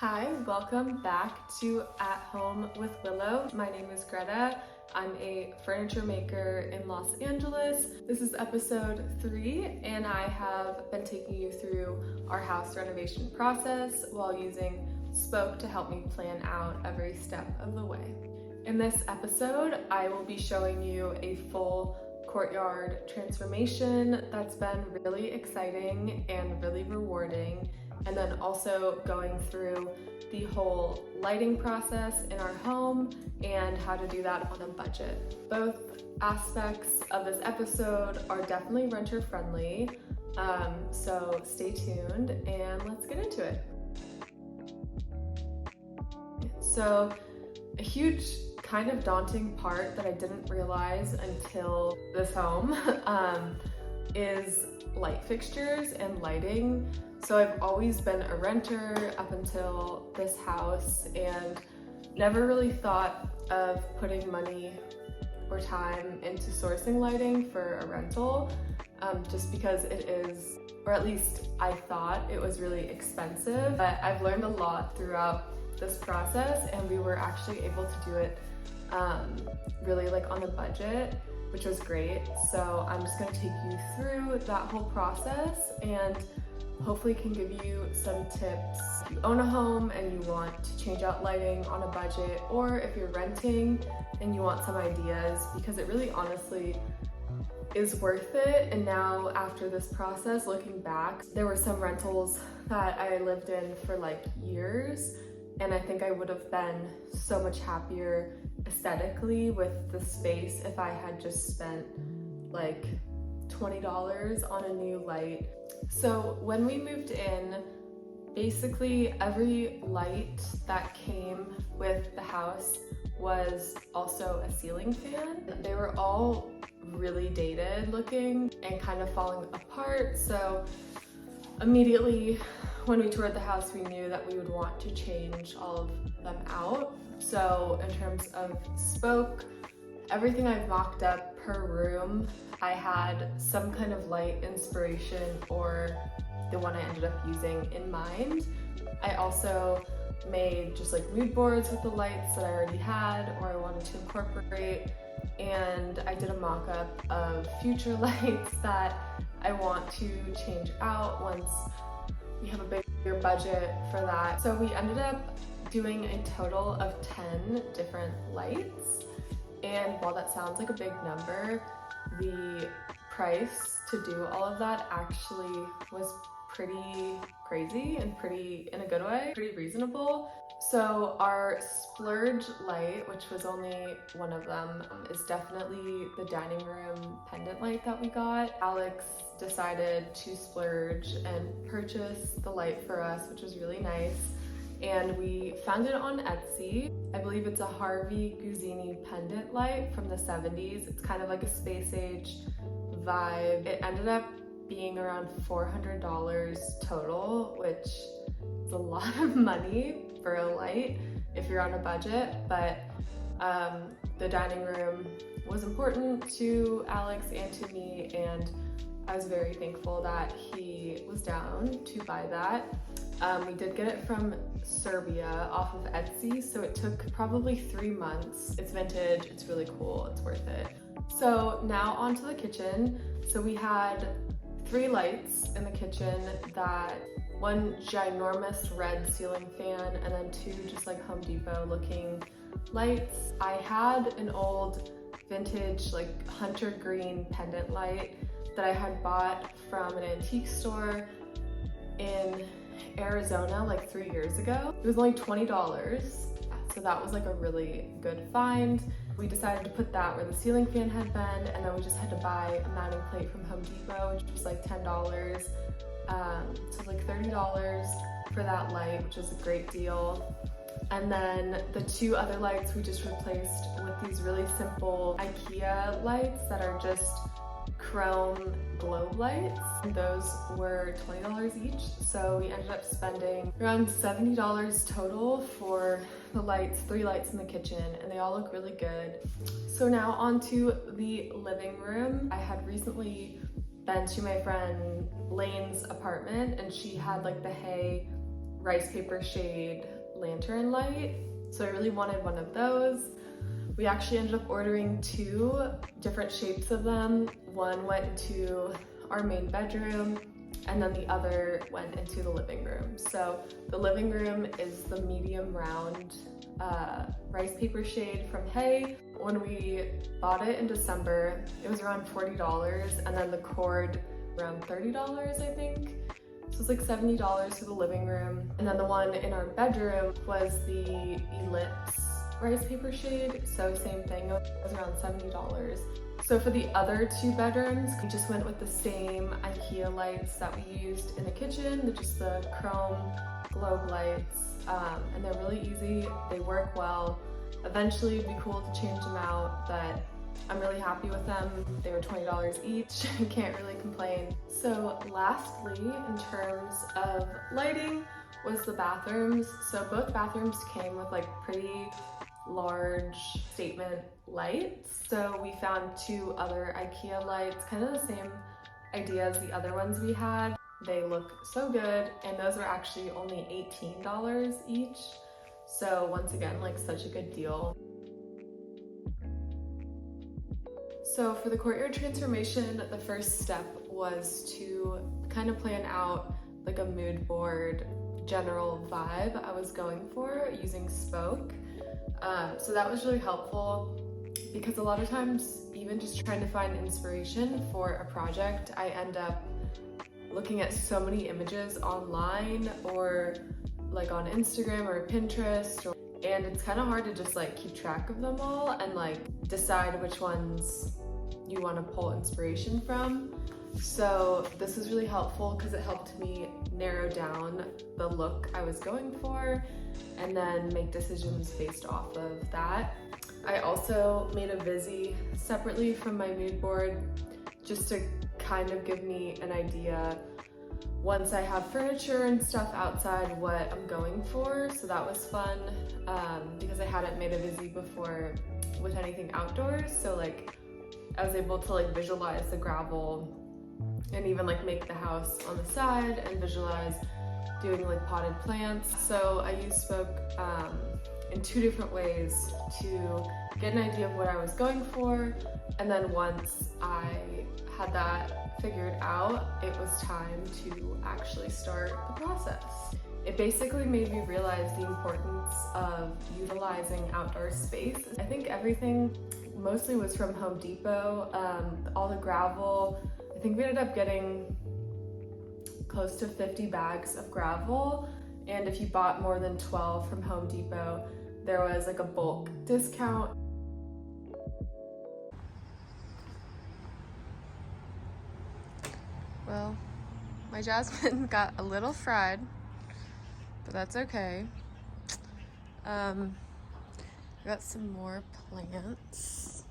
Hi, welcome back to At Home with Willow. My name is Greta. I'm a furniture maker in Los Angeles. This is episode 3, and I have been taking you through our house renovation process while using Spoak to help me plan out every step of the way. In this episode, I will be showing you a full courtyard transformation that's been really exciting and really rewarding, and then also going through the whole lighting process in our home and how to do that on a budget. Both aspects of this episode are definitely renter friendly, so stay tuned and let's get into it. So a huge kind of daunting part that I didn't realize until this home is light fixtures and lighting. So I've always been a renter up until this house and never really thought of putting money or time into sourcing lighting for a rental, just because it is, or at least I thought it was really expensive. But I've learned a lot throughout this process, and we were actually able to do it really like on a budget, which was great. So I'm just going to take you through that whole process and hopefully can give you some tips if you own a home and you want to change out lighting on a budget, or if you're renting and you want some ideas, because it really honestly is worth it. And now after this process, looking back, there were some rentals that I lived in for like years, and I think I would have been so much happier aesthetically with the space if I had just spent like $20 on a new light. So when we moved in, basically every light that came with the house was also a ceiling fan. They were all really dated looking and kind of falling apart. So immediately when we toured the house, we knew that we would want to change all of them out. So in terms of Spoak, everything I've mocked up per room, I had some kind of light inspiration or the one I ended up using in mind. I also made just like mood boards with the lights that I already had or I wanted to incorporate, and I did a mock-up of future lights that I want to change out once we have a bigger budget for that. So we ended up doing a total of 10 different lights. And while that sounds like a big number, the price to do all of that actually was pretty crazy and pretty, in a good way, pretty reasonable. So our splurge light, which was only one of them, is definitely the dining room pendant light that we got. Alex decided to splurge and purchase the light for us, which was really nice. And we found it on Etsy. I believe it's a Harvey Guzini pendant light from the 70s. It's kind of like a space age vibe. It ended up being around $400 total, which is a lot of money for a light if you're on a budget. But the dining room was important to Alex and to me, and I was very thankful that he was down to buy that. We did get it from Serbia off of Etsy, so it took probably 3 months. It's vintage, it's really cool, it's worth it. So now onto the kitchen. So we had 3 lights in the kitchen, that one ginormous red ceiling fan and then 2 just like Home Depot looking lights. I had an old vintage like hunter green pendant light that I had bought from an antique store in Arizona like 3 years ago. It was only $20, so that was like a really good find. We decided to put that where the ceiling fan had been, and then we just had to buy a mounting plate from Home Depot, which was like $10. So like $30 for that light, which was a great deal. And then the 2 other lights we just replaced with these really simple IKEA lights that are just chrome globe lights, and those were $20 each. So we ended up spending around $70 total for the lights, 3 lights in the kitchen, and they all look really good. So now onto the living room. I had recently been to my friend Lane's apartment, and she had like the hay rice paper shade lantern light. So I really wanted one of those. We actually ended up ordering 2 different shapes of them. One went into our main bedroom, and then the other went into the living room. So the living room is the medium round rice paper shade from Hay. When we bought it in December, it was around $40, and then the cord around $30, I think. So it's like $70 for the living room. And then the one in our bedroom was the Ellipse rice paper shade. So same thing, it was around $70. So for the other 2 bedrooms, we just went with the same IKEA lights that we used in the kitchen. They're just the chrome globe lights, and they're really easy. They work well. Eventually it'd be cool to change them out, but I'm really happy with them. They were $20 each. Can't really complain. So lastly, in terms of lighting, was the bathrooms. So both bathrooms came with like pretty large statement lights. So we found 2 other IKEA lights, kind of the same idea as the other ones we had. They look so good, and those were actually only $18 each. So once again, like such a good deal. So for the Courtyard transformation, the first step was to kind of plan out like a mood board general vibe I was going for using Spoak. So that was really helpful because a lot of times, even just trying to find inspiration for a project, I end up looking at so many images online or like on Instagram or Pinterest, and it's kind of hard to just like keep track of them all and like decide which ones you want to pull inspiration from. So this was really helpful because it helped me narrow down the look I was going for and then make decisions based off of that. I also made a Visi separately from my mood board just to kind of give me an idea once I have furniture and stuff outside what I'm going for. So that was fun because I hadn't made a Visi before with anything outdoors. So like I was able to like visualize the gravel and even like make the house on the side and visualize doing like potted plants. So I used Spoak in 2 different ways to get an idea of what I was going for, and then once I had that figured out, it was time to actually start the process. It basically made me realize the importance of utilizing outdoor space. I think everything mostly was from Home Depot, all the gravel. I think we ended up getting close to 50 bags of gravel, and if you bought more than 12 from Home Depot, there was like a bulk discount. Well, my jasmine got a little fried, but that's okay. I got some more plants.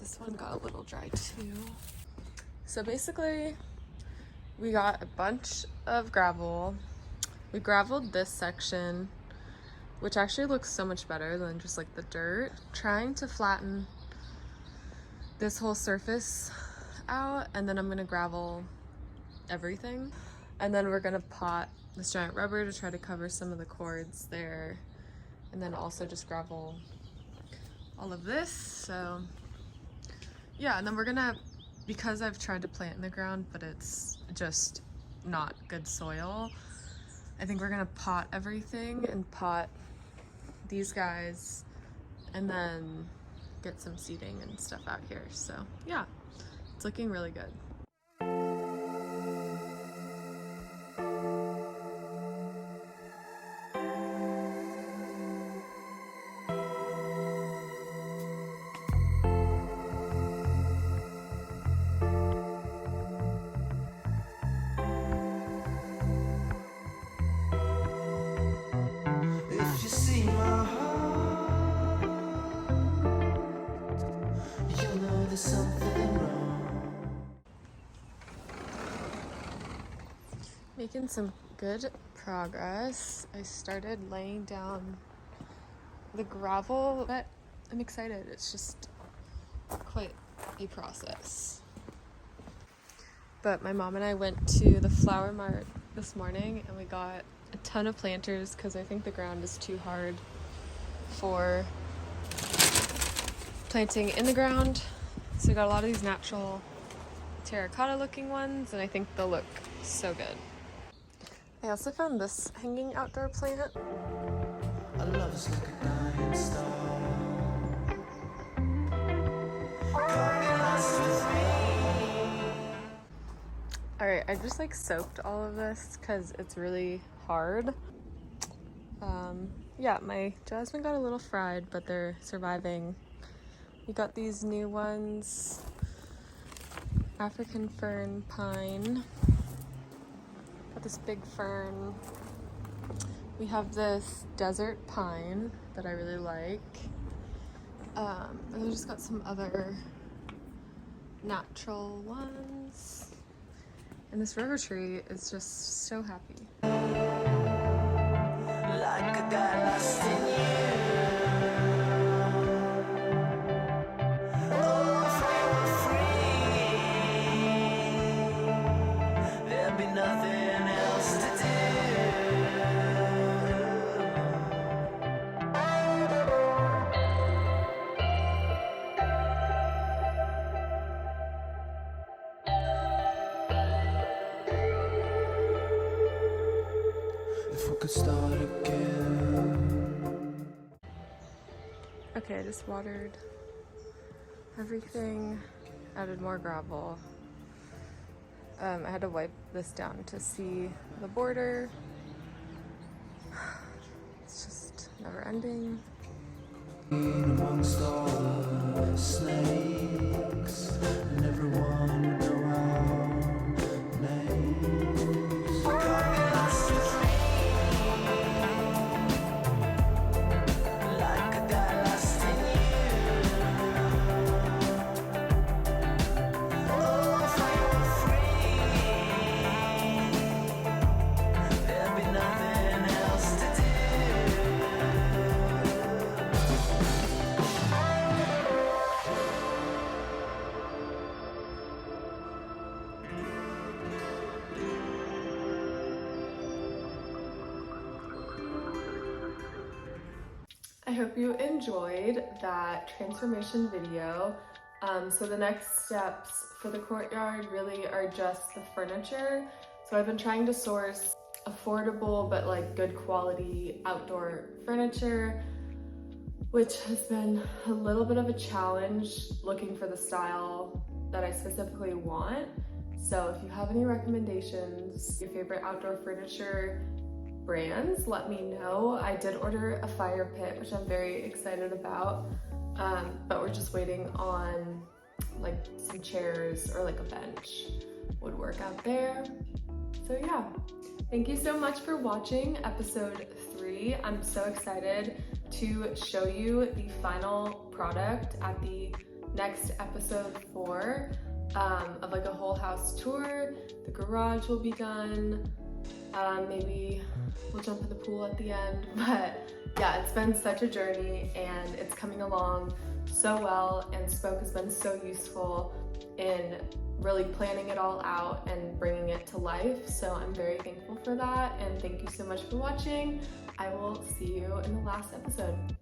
This one got a little dry too. So basically, we got a bunch of gravel. We graveled this section, which actually looks so much better than just like the dirt. Trying to flatten this whole surface out, and then I'm gonna gravel everything. And then we're gonna pot this giant rubber to try to cover some of the cords there. And then also just gravel all of this. So yeah, and then we're gonna, because I've tried to plant in the ground, but it's just not good soil, I think we're gonna pot everything and pot these guys and then get some seeding and stuff out here. So yeah, it's looking really good. Making some good progress. I started laying down the gravel, but I'm excited. It's just quite a process. But my mom and I went to the flower mart this morning and we got a ton of planters because I think the ground is too hard for planting in the ground. So we got a lot of these natural terracotta looking ones and I think they'll look so good. I also found this hanging outdoor plant. I love us like a dying star. Alright, I just like soaked all of this because it's really hard. Yeah, my jasmine got a little fried, but they're surviving. We got these new ones. African fern pine. Got this big fern. We have this desert pine that I really like. And then we just got some other natural ones. And this river tree is just so happy. Like a guy lost in you. Oh, if we were free, there'd be nothing else to do. If we could start again. Okay, I just watered everything, added more gravel. I had to wipe this down to see the border. It's just never ending. Amongst all the snakes, and everyone would know our names. Got me lost with me, like a guy lost in you. Oh, if we were free, there'd be nothing else to do. I hope you enjoyed that transformation video. So the next steps for the courtyard really are just the furniture. So I've been trying to source affordable but like good quality outdoor furniture, which has been a little bit of a challenge looking for the style that I specifically want. So if you have any recommendations, your favorite outdoor furniture brands, let me know. I did order a fire pit, which I'm very excited about, but we're just waiting on like some chairs or like a bench would work out there. So yeah, thank you so much for watching episode 3. I'm so excited to show you the final product at the next episode 4 of like a whole house tour. The garage will be done. Maybe we'll jump in the pool at the end, but yeah, it's been such a journey and it's coming along so well, and Spoak has been so useful in really planning it all out and bringing it to life. So I'm very thankful for that, and thank you so much for watching. I will see you in the last episode.